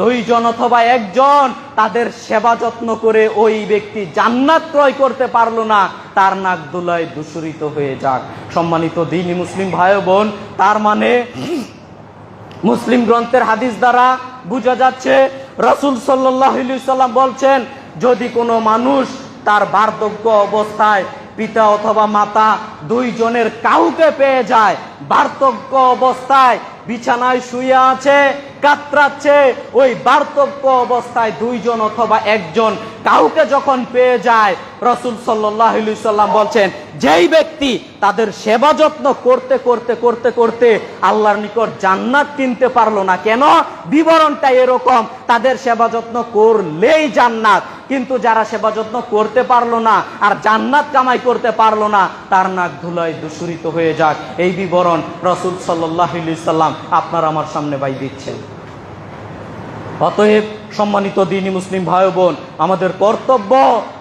2 জন অথবা 1 জন, তাদের সেবা যত্ন করে ওই ব্যক্তি জান্নাত ক্রয় করতে পারলো না, তার নাক ধুলায় দূষিত হয়ে যাক। সম্মানিত দ্বীনি মুসলিম ভাই বোন, তার মানে মুসলিম গ্রন্থের হাদিস দ্বারা বোঝা যাচ্ছে, রাসূল সাল্লাল্লাহু আলাইহি সাল্লাম বলছেন, যদি কোনো মানুষ তার বার্ধক্য অবস্থায় পিতা অথবা মাতা 2 জনের কাউকে পেয়ে যায়, বার্ধক্য অবস্থায় বিছানায় শুয়ে আছে, কাতরাচ্ছে, ওই বার্ধক্য অবস্থায় 2 জন অথবা 1 জন কাউকে যখন পেয়ে যায়, রাসূল সাল্লাল্লাহু আলাইহি সাল্লাম বলছেন, যেই ব্যক্তি তাদের সেবা যত্ন করতে করতে করতে করতে আল্লাহর নিকট জান্নাত কিনতে পারলো না, কেন? বিবরণটা এরকম, তাদের সেবা যত্ন করলেই জান্নাত, কিন্তু যারা সেবা যত্ন করতে পারলো না আর জান্নাত কামাই করতে পারলো না, তার নাক ধুলায় দূষিত হয়ে যাক, এই বিবরণ রাসূল সাল্লাল্লাহু আলাইহি সাল্লাম আপনার আমার সামনে বাই দিচ্ছেন। অতএব সম্মানিত দ্বীনি মুসলিম ভাই বোন, আমাদের কর্তব্য,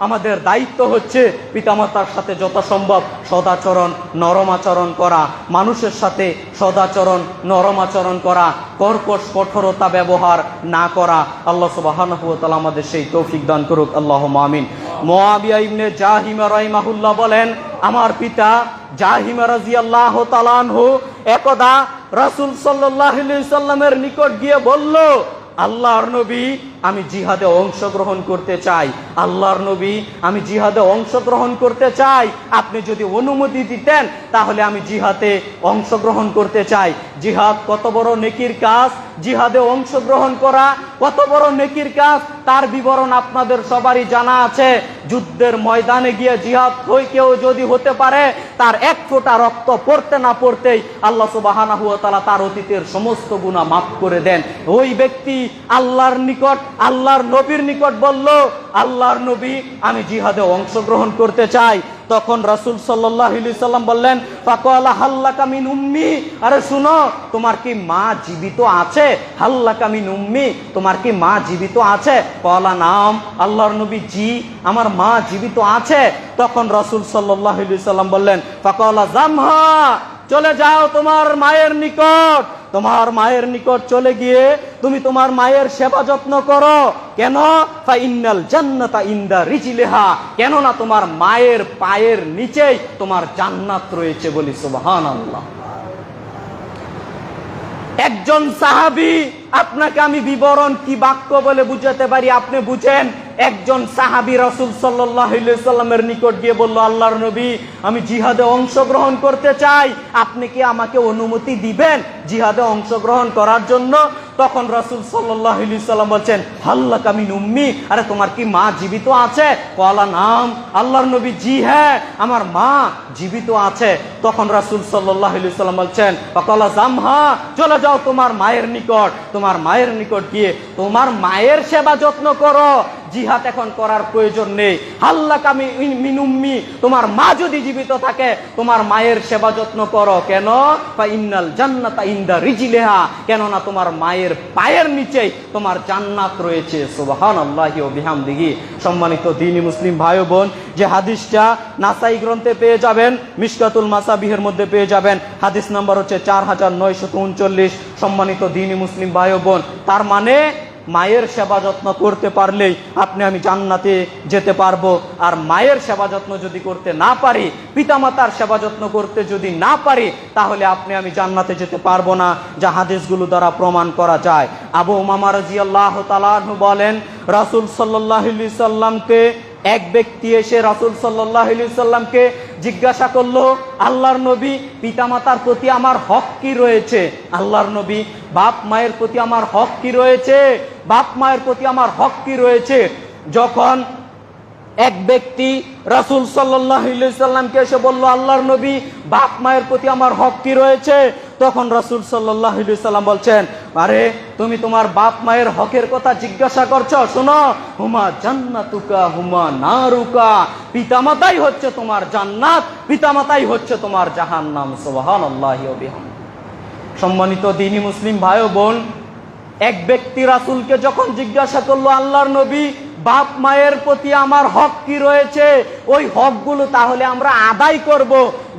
আমাদের দায়িত্ব হচ্ছে পিতামাতার সাথে যথাসম্ভব সদাচরণ নরম আচরণ করা, মানুষের সাথে সদাচরণ নরম আচরণ করা, কর্কশ কঠোরতা ব্যবহার না করা। আল্লাহ সুবহানাহু ওয়া তাআলা আমাদের সেই তৌফিক দান করুক, আল্লাহুম্মা আমিন। মুআবিয়া ইবনে জাহিমা রাহিমাহুল্লাহ বলেন, আমার পিতা জাহিমা রাদিয়াল্লাহু তাআলা আনহু একদা রাসূল সাল্লাল্লাহু আলাইহি সাল্লামের নিকট গিয়ে বলল, আল্লাহর নবী, আমি জিহাদে অংশগ্রহণ করতে চাই। আল্লাহর নবী, আমি জিহাদে অংশগ্রহণ করতে চাই, আপনি যদি অনুমতি দিতেন তাহলে আমি জিহাদে অংশগ্রহণ করতে চাই। জিহাদ কত বড় নেকির কাজ, জিহাদে অংশগ্রহণ করা কত বড় নেকির কাজ, তার বিবরণ আপনাদের সবারই জানা আছে। যুদ্ধের ময়দানে গিয়ে জিহাদ কেউ যদি হতে পারে, তার এক ফোঁটা রক্ত পড়তে না পড়তেই আল্লাহ সুবহানাহু ওয়া তাআলা তার অতীতের সমস্ত গুনাহ মাফ করে দেন। ওই ব্যক্তি আল্লাহর নিকট, আল্লাহর নবীর নিকট বলল, আল্লাহর নবী, আমি জিহাদে অংশগ্রহণ করতে চাই। তখন রাসূল সাল্লাল্লাহু আলাইহি সাল্লাম বললেন, ফাকালা হাল্লাকা মিন উম্মি, আরে শুনো, তোমার কি মা জীবিত আছে? হাল্লাকা মিন উম্মি, তোমার কি মা জীবিত আছে? ক্বালা নাম, আল্লাহর নবী, জি, আমার মা জীবিত আছে। তখন রাসূল সাল্লাল্লাহু আলাইহি সাল্লাম বললেন, ফাকালা জামহা, চলে যাও তোমার মায়ের নিকট, তোমার মায়ের নিকট চলে গিয়ে তুমি তোমার মায়ের সেবা যত্ন করো। কেন? ফা ইন্নাল জান্নাতা ইনদা রিজলিহা, কেননা তোমার মায়ের পায়ের নিচেই তোমার জান্নাত রয়েছে। বলি সুবহানাল্লাহ। একজন সাহাবী, আপনাকে আমি বিবরণ কি বাক্য বলে বুঝাতে পারি আপনি বুঝেন। একজন সাহাবী রাসূল সাল্লাল্লাহু আলাইহি সাল্লামের নিকট গিয়ে বলল, আল্লাহর নবী, আমি জিহাদে অংশগ্রহণ করতে চাই, আপনি কি আমাকে অনুমতি দিবেন জিহাদে অংশগ্রহণ করার জন্য? তখন রাসূল সাল্লাল্লাহু আলাইহি সাল্লাম বলছেন, হাল্লাকা মিন উম্মি, আরে তোমার কি মা জীবিত আছে? ক্বালা নাম, আল্লাহর নবী, জি হ্যাঁ, আমার মা জীবিত আছে। তখন রাসূল সাল্লাল্লাহু আলাইহি সাল্লাম বলছেন, ফাকালা জামহা, চলে যাও তোমার মায়ের নিকট, তোমার মায়ের নিকট গিয়ে তোমার মায়ের সেবা যত্ন করো। জিহাদ এখন করার প্রয়োজন নেই। হাল্লাকা মিন উম্মি, তোমার মা যদি জীবিত থাকে তোমার মায়ের সেবা যত্ন করো। কেন? ফা ইন্নাল জান্নাতা ইনদা রিজলিহা, কেননা তোমার মায়ের পায়ের নিচেই তোমার জান্নাত রয়েছে। সুবহানাল্লাহি ওয়া বিহামদিহি। সম্মানিত দ্বীনি মুসলিম ভাই ও বোন, যে হাদিসটা নাসাই গ্রন্থে পেয়ে যাবেন, মিশকাতুল মাসাবিহের মধ্যে পেয়ে যাবেন, হাদিস নাম্বার হচ্ছে 4939। সম্মানিত দ্বীনি মুসলিম ভাই ও বোন, তার মানে মায়ের সেবা যত্ন করতে পারলেই আপনি আমি জান্নাতে যেতে পারবো। আর মায়ের সেবা যত্ন যদি করতে না পারি, পিতামাতার সেবা যত্ন করতে যদি না পারি, তাহলে আপনি আমি জান্নাতে যেতে পারবো না, যা হাদিসগুলো দ্বারা প্রমাণ করা যায়। আবু উমামা রাদিয়াল্লাহু তাআলা আনহু বলেন, রাসূল সাল্লাল্লাহু আলাইহি সাল্লামকে এক ব্যক্তি এসে রাসূল সাল্লাল্লাহু আলাইহি সাল্লামকে জিজ্ঞাসা করলো, আল্লাহর নবী, পিতামাতার প্রতি আমার হক কি রয়েছে? আল্লাহর নবী, বাপ মায়ের প্রতি আমার হক কি রয়েছে? বাপ মায়ের প্রতি আমার হক কি রয়েছে? যখন এক ব্যক্তি রাসূল সাল্লাল্লাহু আলাইহি সাল্লামকে এসে বলল, আল্লাহর নবী, বাপ মায়ের প্রতি আমার হক কি রয়েছে? তখন রাসূল সাল্লাল্লাহু আলাইহি সাল্লাম বলছেন, আরে তুমি তোমার বাপ মায়ের হকের কথা জিজ্ঞাসা করছো? শোনো, হুমা জান্নাতুকা হুমা নারুকা, পিতামাতাই হচ্ছে তোমার জান্নাত, পিতামাতাই হচ্ছে তোমার জাহান্নাম। সুবহানাল্লাহি ওয়া বিহামদিহি। সম্মানিত দ্বীনি মুসলিম ভাই ও বোন, এক ব্যক্তি রাসূলকে যখন জিজ্ঞাসা করলো, আল্লাহর নবী, বাপ মায়ের প্রতি আমার হক কি রয়েছে, ওই হকগুলো তাহলে আমরা আদায় করব।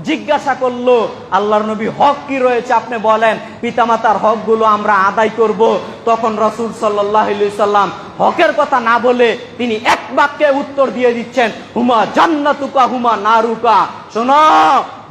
জিজ্ঞাসা করলো, আল্লাহর নবী, হক কি রয়েছে আপনি বলেন। পিতামাতার হকগুলো আমরা আদায় করব। তখন রাসূল সাল্লাল্লাহু আলাইহি সাল্লাম হকের কথা না বলে তিনি এক বাক্যে উত্তর দিয়ে দিচ্ছেন, হুমা জান্নাতুকা হুমা নারুকা। শোনো,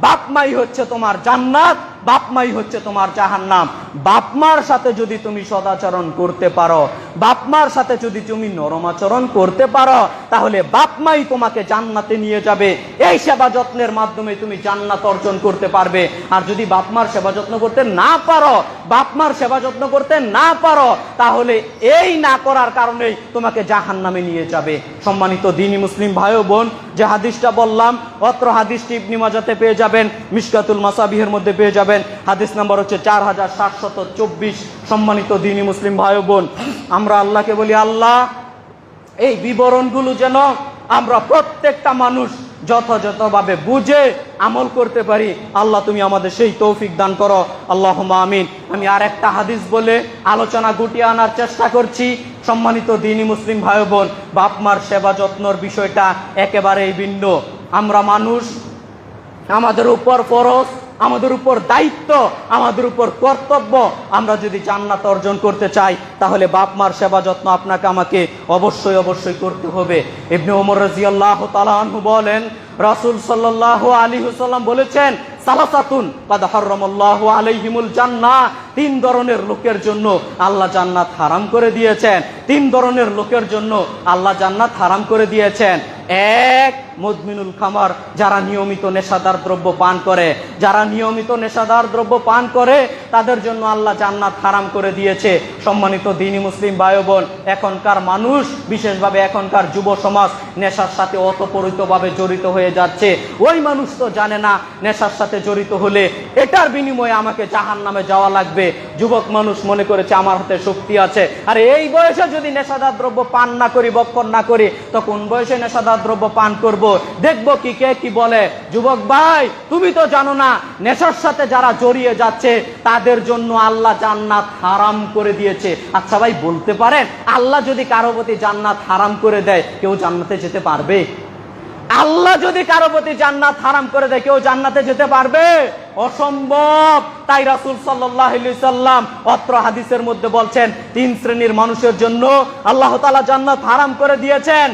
বাপ মাই হচ্ছে তোমার জান্নাত, বাপ মাই হচ্ছে তোমার জাহান্নাম। বাপ মার সাথে যদি তুমি সদাচরণ করতে পারো, বাপ মার সাথে যদি তুমি নরম আচরণ করতে পারো, তাহলে বাপ মাই তোমাকে জান্নাতে নিয়ে যাবে। এই সেবা যত্নের মাধ্যমে তুমি জান্নাত অর্জন করতে পারবে। আর যদি বাপ মার সেবা যত্ন করতে না পারো, বাপ মার সেবা যত্ন করতে না পারো, তাহলে এই না করার কারণেই তোমাকে জাহান্নামে নিয়ে যাবে। সম্মানিত দ্বীনি মুসলিম ভাই ও বোন, যে হাদিসটা বললাম, অত্র হাদিসটি ইবনে মাজাতে পেয়ে যাবেন, মিশকাতুল মাসাবিহের মধ্যে পেয়ে যাবেন, হাদিস নাম্বার হচ্ছে 4724। সম্মানিত দ্বীনি মুসলিম ভাই ও বোন, আমরা আল্লাহকে বলি, আল্লাহ, এই বিবরণগুলো যেন আমরা প্রত্যেকটা মানুষ যথাযথভাবে বুঝে আমল করতে পারি। আল্লাহ তুমি আমাদের সেই তৌফিক দান করো, আল্লাহুম্মা আমিন। আমি আর একটা হাদিস বলে আলোচনা গুটিয়ে আনার চেষ্টা করছি। সম্মানিত দ্বীনি মুসলিম ভাই বোন, বাপ মার সেবা যত্নর বিষয়টা একেবারেই ভিন্ন। আমরা মানুষ, আমাদের উপর ফরজ, আমাদের উপর দায়িত্ব, আমাদের উপর কর্তব্য। আমরা যদি জান্নাত অর্জন করতে চাই তাহলে বাপ মার সেবা যত্ন আপনাকে আমাকে অবশ্যই করতে হবে। ইবনে ওমর রাদিয়াল্লাহু তাআলা আনহু বলেন, রাসূল সাল্লাল্লাহু আলাইহি ওয়াসাল্লাম বলেছেন, সালাসাতুন কাদ হারামাল্লাহু আলাইহিমুল জান্নাহ, তিন ধরনের লোকের জন্য আল্লাহ জান্নাত হারাম করে দিয়েছেন। তিন ধরনের লোকের জন্য আল্লাহ জান্নাত হারাম করে দিয়েছেন। এক, মুদমিনুল খামার, যারা নিয়মিত নেশাদার দ্রব্য পান করে। যারা নিয়মিত নেশাদার দ্রব্য পান করে তাদের জন্য আল্লাহ জান্নাত হারাম করে দিয়েছে। সম্মানিত দ্বীনি মুসলিম ভাই বোন, এখনকার মানুষ, বিশেষভাবে এখনকার যুব সমাজ নেশার সাথে অতপরিতভাবে জড়িত হয়ে যাচ্ছে। ওই মানুষ তো জানে না নেশার সাথে জড়িত হলে এটার বিনিময়ে আমাকে জাহান্নামে যাওয়া লাগবে। যুবক মানুষ মনে করেছে আমার হাতে শক্তি আছে। আর এই বয়সে যদি নেশাদার দ্রব্য পান না করি, বক্ষণ না করি, তো কোন বয়সে নেশাদার দ্রব্য পান করব? দেখবো কি কে কি বলে। যুবক ভাই, তুমি তো জানো না নেশার সাথে যারা জড়িয়ে যাচ্ছে তাদের জন্য আল্লাহ জান্নাত হারাম করে দিয়েছে। আচ্ছা ভাই, বলতে পারেন আল্লাহ যদি কারো প্রতি জান্নাত হারাম করে দেয়, কেউ জান্নাতে যেতে পারবে? আল্লাহ যদি কারো প্রতি জান্নাত হারাম করে দেয়, কেউ জান্নাতে যেতে পারবে? অসম্ভব। তাই রাসূল সাল্লাল্লাহু আলাইহি সাল্লাম অত্র হাদিসের মধ্যে বলছেন, তিন শ্রেণীর মানুষের জন্য আল্লাহ তাআলা জান্নাত হারাম করে দিয়েছেন।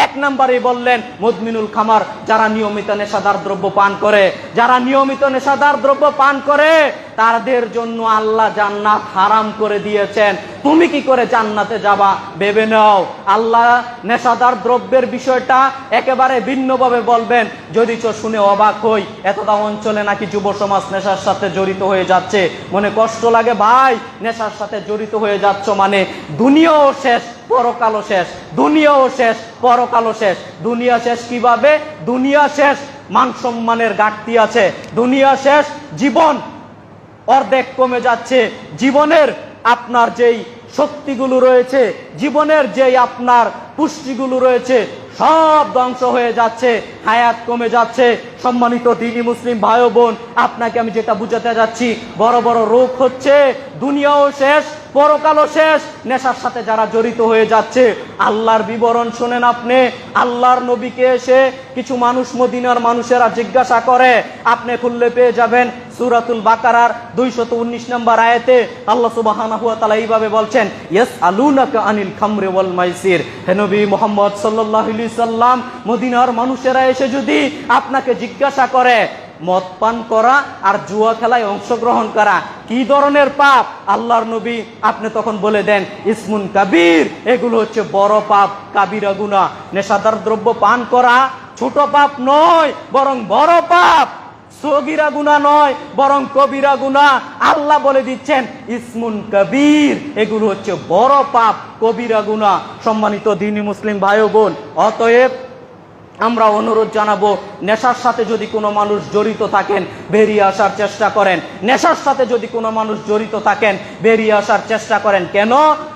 এক নম্বরে বললেন মুদমিনুল খামার, যারা নিয়মিত নেশাদার দ্রব্য পান করে। যারা নিয়মিত নেশাদার দ্রব্য পান করে তাদের জন্য আল্লাহ জান্নাত হারাম করে দিয়েছেন। তুমি কি করে জান্নাতে যাবা ভেবে নাও। আল্লাহ নেশাদার দ্রব্যের বিষয়টা একেবারে ভিন্নভাবে বলবেন। যদি শুনে অবাক হই, এতটা অঞ্চলে নাকি যুব সমাজ নেশার সাথে জড়িত হয়ে যাচ্ছে। মনে কষ্ট লাগে ভাই, নেশার সাথে জড়িত হয়ে যাচ্ছ মানে দুনিয়াও শেষ, পরকালও শেষ। দুনিয়াও শেষ, পরকালও শেষ। দুনিয়া শেষ কিভাবে? দুনিয়া শেষ, মান সম্মানের ঘাটতি আছে। দুনিয়া শেষ, জীবন অর্ধেক কমে যাচ্ছে। জীবনের আপনার যেই শক্তিগুলো রয়েছে, জীবনের যেই আপনার পুষ্টিগুলো রয়েছে, সব ধ্বংস হয়ে যাচ্ছে, হায়াত কমে যাচ্ছে। সম্মানিত দ্বীনি মুসলিম ভাই বোন, আপনাকে আমি যেটা বুঝাতে যাচ্ছি, বড় বড় রোগ হচ্ছে, দুনিয়াও শেষ, পরকালও শেষ। নেশার সাথে যারা জড়িত হয়ে যাচ্ছে, আল্লাহর বিবরণ শোনেন আপনি। আল্লাহর নবীকে এসে কিছু মানুষ, মদিনার মানুষেরা জিজ্ঞাসা করে, আপনি খুললে পেয়ে যাবেন সূরাতুল বাকারার 219 নম্বর আয়াতে আল্লাহ সুবহানাহু ওয়া তাআলা এইভাবে বলছেন, ইয়াসআলুনাকা আনিল খামরি ওয়াল মাইসির। হে নবী মুহাম্মদ সাল্লাল্লাহু আলাইহি সাল্লাম, মদিনার মানুষেরা এসে যদি আপনাকে জিজ্ঞাসা করে মদ পান করা আর জুয়া খেলায় অংশগ্রহণ করা কি ধরনের পাপ, আল্লাহর নবী আপনি তখন বলে দেন, ইসমুন কাবীর, এগুলো হচ্ছে বড় পাপ, কাবিরা গুনাহ। নেশাদার দ্রব্য পান করা ছোট পাপ নয়, বরং বড় পাপ। সগীরা গুনাহ নয়, বরং কবিরা গুনাহ। আল্লাহ বলে দিচ্ছেন ইসমুন কাবীর, এগুলো হচ্ছে বড় পাপ, কবিরা গুনাহ। সম্মানিত দ্বীনি মুসলিম ভাই বোন, অতএব আমরা অনুরোধ জানাবো, নেশার সাথে যদি কোনো মানুষ জড়িত থাকেন বেরিয়ে আসার চেষ্টা করেন। নেশার সাথে যদি কোনো মানুষ জড়িত থাকেন বেরিয়ে আসার চেষ্টা করেন। কেন?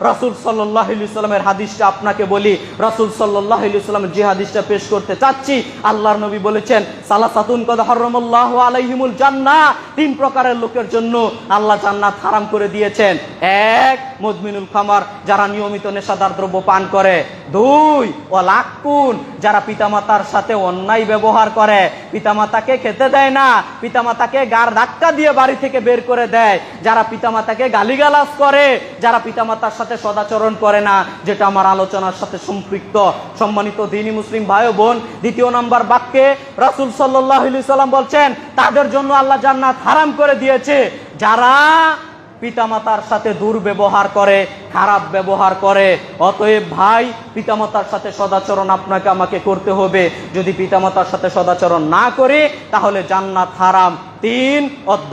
রাসূল সাল্লাল্লাহু আলাইহি ওয়াসাল্লামের হাদিসটা আপনাকে বলি। রাসূল সাল্লাল্লাহু আলাইহি ওয়াসাল্লামের যে হাদিসটা পেশ করতে চাচ্ছি, আল্লাহর নবী বলেছেন, সালাসাতুন কাদ হারামাল্লাহু আলাইহিমুল জান্নাহ, তিন প্রকারের লোকের জন্য আল্লাহ জান্নাত হারাম করে দিয়েছেন। এক, মুদমিনুল খামার, যারা নিয়মিত নেশাদার দ্রব্য পান করে। দুই, ওয়াল আকুন, যারা পিতামাতার সাথে অন্যায় ব্যবহার করে, পিতামাতাকে খেতে দেয় না, পিতামাতাকে গার ধাক্কা দিয়ে বাড়ি থেকে বের করে দেয়, যারা পিতামাতাকে গালিগালাজ করে, যারা পিতামাতার সাথে সদাচরণ করে না, যেটা আমার আলোচনার সাথে সম্পৃক্ত। সম্মানিত দ্বীনি মুসলিম ভাই বোন, দ্বিতীয় নম্বর বাক্যে রাসূল সাল্লাল্লাহু আলাইহি সাল্লাম বলছেন, তাদের জন্য আল্লাহ জান্নাত হারাম করে দিয়েছে যারা পিতামাতার সাথে দুর্ব্যবহার করে, খারাপ ব্যবহার করে। অতএব ভাই, পিতামাতার সাথে সদাচরণ আপনাকে আমাকে করতে হবে। যদি পিতামাতার সাথে সদাচরণ না করি তাহলে জান্নাত হারাম। তিন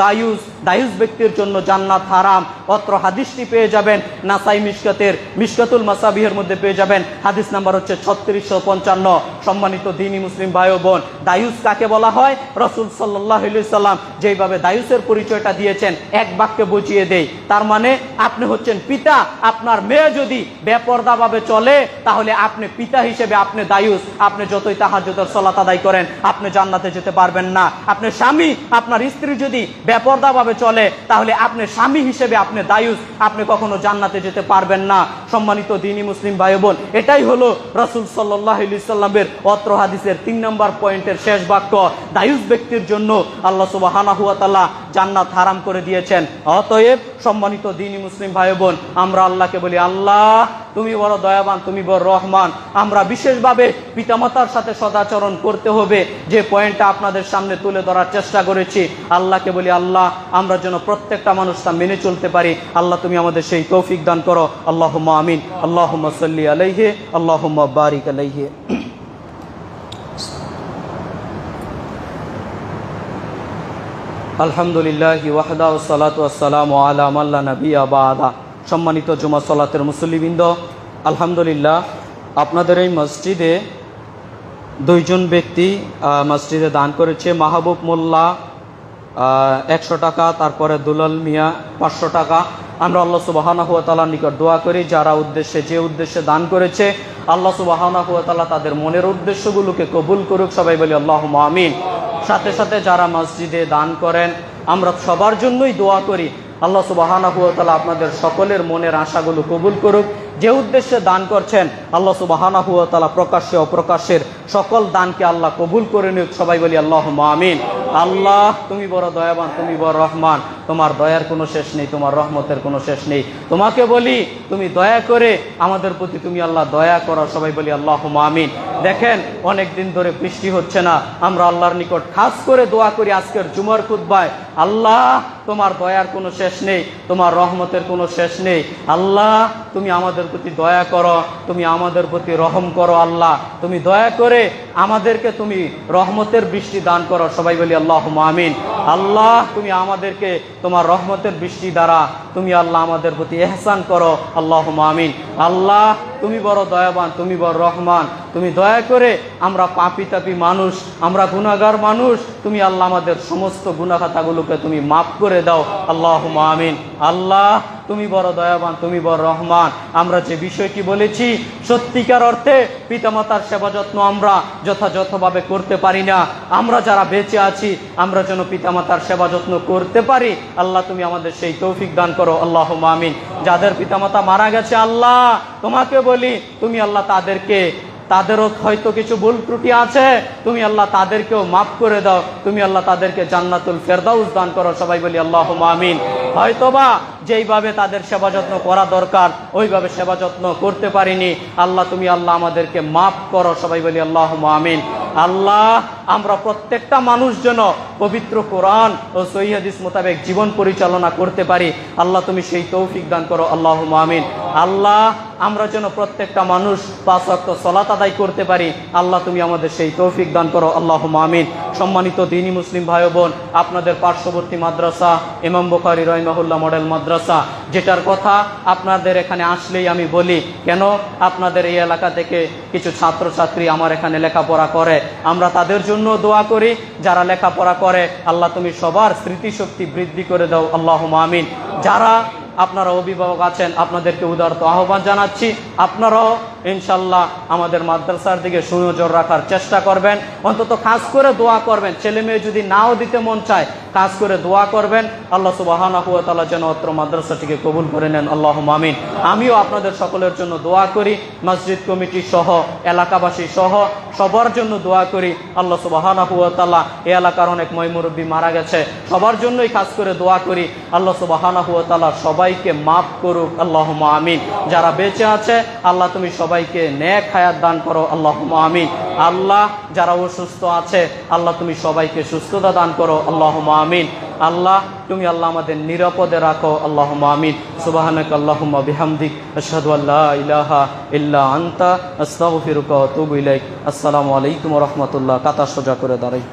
দায়ুস, দায়ুস ব্যক্তির জন্য জান্নাত হারাম। অত্র হাদিসটি পেয়ে যাবেন নাসাই মিশকাতের মিশকাতুল মাসাবিহের মধ্যে পেয়ে যাবেন। হাদিস নাম্বার হচ্ছে 3655। সম্মানিত দ্বীনি মুসলিম ভাই ও বোন, দায়ুস কাকে বলা হয়? রাসূল সাল্লাল্লাহু আলাইহি সাল্লাম যেইভাবে দায়ুসের পরিচয়টা দিয়েছেন এক বাক্যে বুঝিয়ে দেই। তার মানে আপনি হচ্ছেন পিতা, আপনার মেয়ে যদি বেপরদাভাবে চলে তাহলে আপনি পিতা হিসেবে আপনি দায়ুস। আপনি যতই তাহাজ্জুদের সালাত আদায় করেন আপনি জান্নাতে যেতে পারবেন না। আপনি স্বামী, আপনার স্ত্রী যদি বেপরদাভাবে চলে তাহলে আপনি স্বামী হিসেবে আপনি দায়ুস, আপনি কখনো জান্নাতে যেতে পারবেন না। সম্মানিত দ্বীনি মুসলিম ভাই বোন, এটাই হলো রাসূল সাল্লাল্লাহু আলাইহি সাল্লামের অত্র হাদিসের 3 নম্বর পয়েন্টের শেষ বাক্য। দায়ুস ব্যক্তির জন্য আল্লাহ সুবহানাহু ওয়া তাআলা জান্নাত হারাম করে দিয়েছেন। অতএব সম্মানিত দ্বীনি মুসলিম ভাই বোন, আমরা আল্লাহকে বলি, আল্লাহ তুমি বড় দয়াবান, তুমি বড় রহমান। আমরা বিশেষভাবে পিতামাতার সাথে সদাচরণ করতে হবে, যে পয়েন্টটা আপনাদের সামনে তুলে ধরার চেষ্টা করেছি। আল্লাহকে বলি, আল্লাহ আমরা যেন প্রত্যেকটা মানুষ তা মেনে চলতে পারি। আল্লাহ তুমি আমাদের সেই তৌফিক দান করো। আল্লাহুম্মা আমিন। আল্লাহুম্মা সাল্লি আলাইহি, আল্লাহুম্মা বারিক আলাইহি। আলহামদুলিল্লাহি ওয়াহদা ওয়াসসালাতু ওয়াসসালামু আলা মান লা নাবিয়্যা বা'দা। সম্মানিত জুমা সালাতের মুসল্লিবৃন্দ, আলহামদুলিল্লাহ আপনাদের এই মসজিদে দুইজন ব্যক্তি মসজিদে দান করেছে। মাহবুব মোল্লা 100 টাকা, তারপরে দুলাল মিয়া 500 টাকা। আমরা আল্লাহ সুবহানাহু ওয়া তাআলার নিকট দোয়া করি, যারা যে উদ্দেশ্যে দান করেছে আল্লাহ সুবহানাহু ওয়া তাআলা তাদের মনের উদ্দেশ্যগুলোকে কবুল করুক। সবাই বলি আল্লাহুম্মা আমিন। সাথে সাথে যারা মসজিদে দান করেন আমরা সবার জন্যই দোয়া করি, আল্লাহ সুবহানাহু ওয়া তাআলা আপনাদের সকলের মনের আশাগুলো কবুল করুক। যে উদ্দেশ্যে দান করছেন আল্লাহ সুবহানাহু ওয়া তাআলা প্রকাশ্যে অপ্রকাশ্যের সকল দানকে আল্লাহ কবুল করে নিক। সবাই বলি আল্লাহুম্মা আমিন। আল্লাহ তুমি বড় দয়াবান, তুমি বড় রহমান, তোমার দয়ার কোনো শেষ নেই, তোমার রহমতের কোনো শেষ নেই। তোমাকে বলি তুমি দয়া করে আমাদের প্রতি তুমি আল্লাহ দয়া করো। সবাই বলি আল্লাহুম্মা আমিন। দেখেন অনেক দিন ধরে বৃষ্টি হচ্ছে না, আমরা আল্লাহর নিকট খাস করে দোয়া করি আজকের জুমার খুতবায়, আল্লাহ তোমার দয়ার কোনো শেষ নেই, তোমার রহমতের কোনো শেষ নেই। আল্লাহ তুমি আমাদের প্রতি দয়া করো, তুমি আমাদের প্রতি রহম করো। আল্লাহ তুমি দয়া করে আমাদেরকে তুমি রহমতের বৃষ্টি দান করো। সবাই বলি আল্লাহুম্মা আমিন। আল্লাহ তুমি আমাদেরকে তোমার রহমতের বৃষ্টি দ্বারা তুমি আল্লাহ আমাদের প্রতি ইহসান করো। আল্লাহুম্মা আমিন। আল্লাহ তুমি বড় দয়াবান, তুমি বড় রহমান, তুমি দয়া করে আমরা পাপী তাপী মানুষ, আমরা গুনাহগার মানুষ, তুমি আল্লাহ আমাদের সমস্ত গুনাহ খাতাগুলোকে তুমি মাফ করে দাও। আল্লাহুম্মা আমিন। আল্লাহ তুমি বড় দয়াবান, তুমি বড় রহমান। আমরা যে বিষয়টি বলেছি সত্যিকার অর্থে পিতামাতার সেবা যত্ন আমরা যথাযথভাবে করতে পারি না। আমরা যারা বেঁচে আছি আমরা যেন পিতামাতার সেবা যত্ন করতে পারি। আল্লাহ তুমি আমাদের সেই তৌফিক দান করো। আল্লাহুম্মা আমিন। যাদের পিতামাতা মারা গেছে আল্লাহ তোমাকে বলি তুমি আল্লাহ তাদেরও হয়তো কিছু ভুল ত্রুটি আছে, তুমি আল্লাহ তাদেরকেও মাফ করে দাও। তুমি আল্লাহ তাদেরকে জান্নাতুল ফেরদাউস দান করো। সবাই বলি আল্লাহুম্মা আমিন। হয়তোবা যেইভাবে তাদের সেবা যত্ন করা দরকার ওইভাবে সেবা যত্ন করতে পারিনি, আল্লাহ তুমি আল্লাহ আমাদেরকে মাফ করো। সবাই বলি আল্লাহুম্মা আমিন। আল্লাহ আমরা প্রত্যেকটা মানুষ যেন পবিত্র কোরআন ও সহিহ হাদিস মোতাবেক জীবন পরিচালনা করতে পারি, আল্লাহ তুমি সেই তৌফিক দান করো। আল্লাহুম্মা আমিন। আল্লাহ আমরা যেন প্রত্যেকটা মানুষ 5 ওয়াক্ত সালাত আদায় করতে পারি, আল্লাহ তুমি আমাদের সেই তৌফিক দান করো। আল্লাহুম্মা আমিন। সম্মানিত দ্বীনি মুসলিম ভাই বোন, আপনাদের পার্শ্ববর্তী মাদ্রাসা ইমাম বুখারী রাহিমাহুল্লাহ মডেল মাদ্রাসা, যেটার কথা আপনাদের এখানে আসলেই আমি বলি, কেন আপনাদের এই এলাকা থেকে কিছু ছাত্রছাত্রী আমার এখানে লেখাপড়া করে, আমরা তাদের জন্য দোয়া করি। যারা লেখাপড়া করে আল্লাহ তুমি সবার স্মৃতিশক্তি বৃদ্ধি করে দাও। আল্লাহুম্মা আমিন। যারা আপনারা অভিভাবক আছেন আপনাদেরকে উদারত আহ্বান জানাচ্ছি, আপনারাও ইনশাল্লাহ আমাদের মাদ্রাসার দিকে সুনজর রাখার চেষ্টা করবেন, অন্তত খাস করে দোয়া করবেন। ছেলে মেয়ে যদি নাও দিতে মন চায় খাস করে দোয়া করবেন, আল্লাহ সুবহানাহু ওয়া তাআলা যেন অত্র মাদ্রাসাটিকে কবুল করে নেন। আল্লাহুম্মা আমিন। আমিও আপনাদের সকলের জন্য দোয়া করি, মসজিদ কমিটি সহ এলাকাবাসী সহ সবার জন্য দোয়া করি। আল্লাহ সুবহানাহু ওয়া তাআলা এই এলাকার অনেক মুরব্বি মারা গেছে, সবার জন্যই খাস করে দোয়া করি, আল্লাহ সুবহানাহু ওয়া তাআলা সবাইকে মাফ করুক। আল্লাহুম্মা আমিন। যারা বেঁচে আছে আল্লাহ তুমি সবাইকে নেক হায়াত দান করো। আল্লাহুম্মা আমিন। আল্লাহ যারা অসুস্থ আছে আল্লাহ তুমি সবাইকে সুস্থতা দান করো। আল্লাহুম্মা আমিন। আল্লাহ তুমি আল্লাহ আমাদের নিরাপদে রাখো। আল্লাহুম্মা আমিন। সুবহানাকা আল্লাহুম্মা বিহামদিক আশহাদু আল্লা ইলাহা ইল্লা আনতা আস্তাগফিরুকা ওয়া আতুবু ইলাইক। আসসালামু আলাইকুম ওয়া রাহমাতুল্লাহ। কাতা সোজা করে দাঁড়াই।